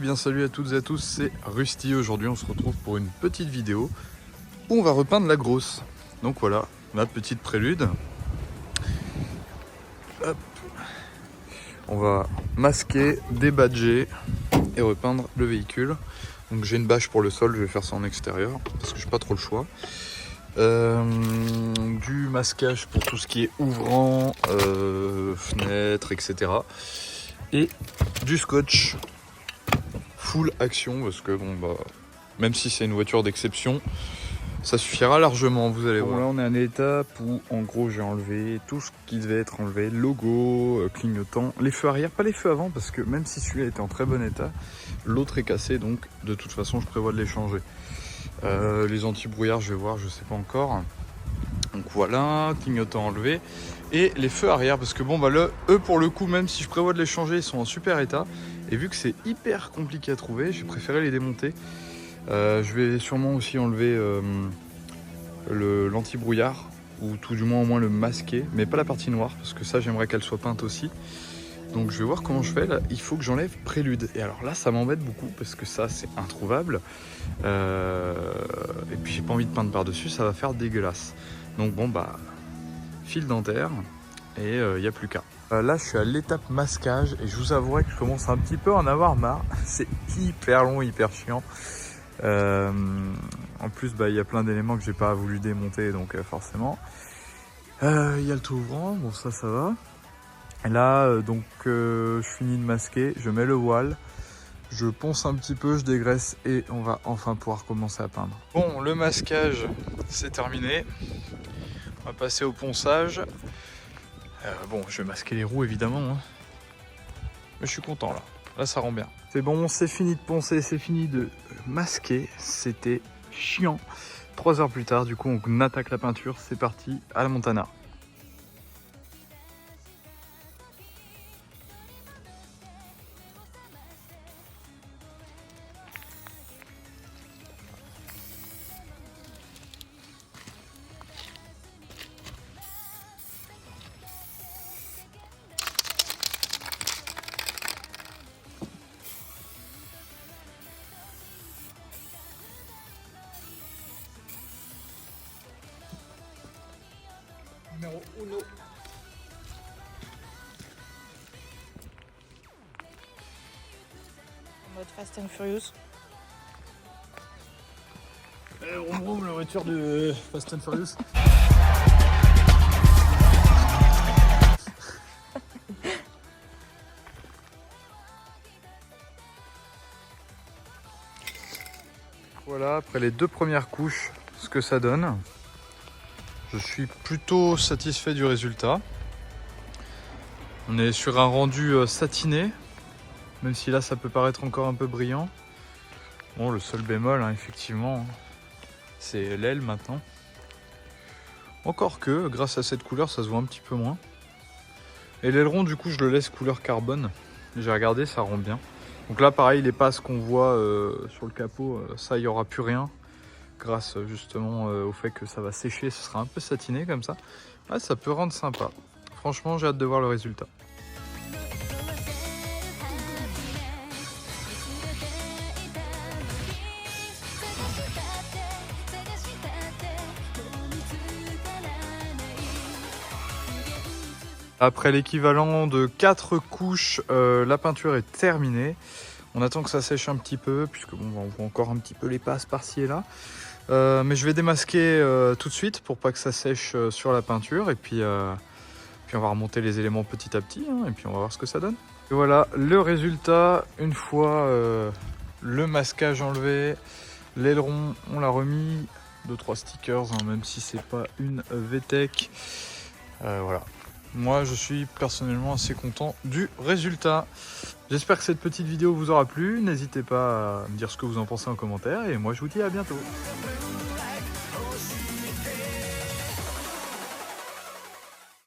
bien salut à toutes et à tous, c'est Rusty. Aujourd'hui on se retrouve pour une petite vidéo où on va repeindre la grosse. Donc voilà, ma petite prélude. Hop. On va masquer, débadger et repeindre le véhicule. Donc j'ai une bâche pour le sol, je vais faire ça en extérieur parce que j'ai pas trop le choix. Du masquage pour tout ce qui est ouvrant, fenêtres, etc. Et du scotch full action parce que bon bah même si c'est une voiture d'exception, ça suffira largement, vous allez voir. Là on est à une étape où en gros j'ai enlevé tout ce qui devait être enlevé, logo, clignotant, les feux arrière, pas les feux avant parce que même si celui-là était en très bon état, l'autre est cassé donc de toute façon je prévois de les changer. Les anti-brouillards je vais voir, je sais pas encore. Donc voilà, clignotant enlevé. Et les feux arrière parce que bon bah eux pour le coup même si je prévois de les changer ils sont en super état. Et vu que c'est hyper compliqué à trouver, j'ai préféré les démonter. Je vais sûrement aussi enlever l'anti-brouillard, ou tout du moins au moins le masquer, mais pas la partie noire, parce que ça j'aimerais qu'elle soit peinte aussi. Donc je vais voir comment je fais. Là, il faut que j'enlève prélude. Et alors là ça m'embête beaucoup, parce que ça c'est introuvable. Et puis j'ai pas envie de peindre par-dessus, ça va faire dégueulasse. Donc bon bah, fil dentaire, et il n'y a plus qu'à. Là je suis à l'étape masquage et je vous avouerai que je commence un petit peu à en avoir marre. C'est hyper long, hyper chiant. En plus bah, y a plein d'éléments que j'ai pas voulu démonter donc forcément. Y a le tout ouvrant, bon ça va. Et là donc je finis de masquer, je mets le voile, je ponce un petit peu, je dégraisse et on va enfin pouvoir commencer à peindre. Bon, le masquage c'est terminé. On va passer au ponçage. Bon, je vais masquer les roues évidemment, hein. Mais je suis content là. Là, ça rend bien. C'est bon, c'est fini de poncer, c'est fini de masquer. C'était chiant. 3 heures plus tard, du coup, on attaque la peinture. C'est parti à la Montana. Numéro 1. En mode Fast and Furious. On roule la voiture de Fast and Furious. Voilà, après les 2 premières couches, ce que ça donne. Je suis plutôt satisfait du résultat. On est sur un rendu satiné, même si là ça peut paraître encore un peu brillant. Bon, le seul bémol, hein, effectivement, c'est l'aile maintenant. Encore que, grâce à cette couleur, ça se voit un petit peu moins. Et l'aileron, du coup, je le laisse couleur carbone. J'ai regardé, ça rend bien. Donc là, pareil, les passes qu'on voit sur le capot, ça, il n'y aura plus rien. Grâce justement au fait que ça va sécher, ce sera un peu satiné comme ça. Ouais, ça peut rendre sympa. Franchement, j'ai hâte de voir le résultat. Après l'équivalent de 4 couches, la peinture est terminée. On attend que ça sèche un petit peu, puisque bon, on voit encore un petit peu les passes par-ci et là. Mais je vais démasquer tout de suite pour pas que ça sèche sur la peinture. Et puis on va remonter les éléments petit à petit, hein, et puis on va voir ce que ça donne. Et voilà le résultat, une fois le masquage enlevé, l'aileron on l'a remis, 2-3 stickers, hein, même si c'est pas une VTEC. Voilà. Moi je suis personnellement assez content du résultat. J'espère que cette petite vidéo vous aura plu. N'hésitez pas à me dire ce que vous en pensez en commentaire. Et moi je vous dis à bientôt.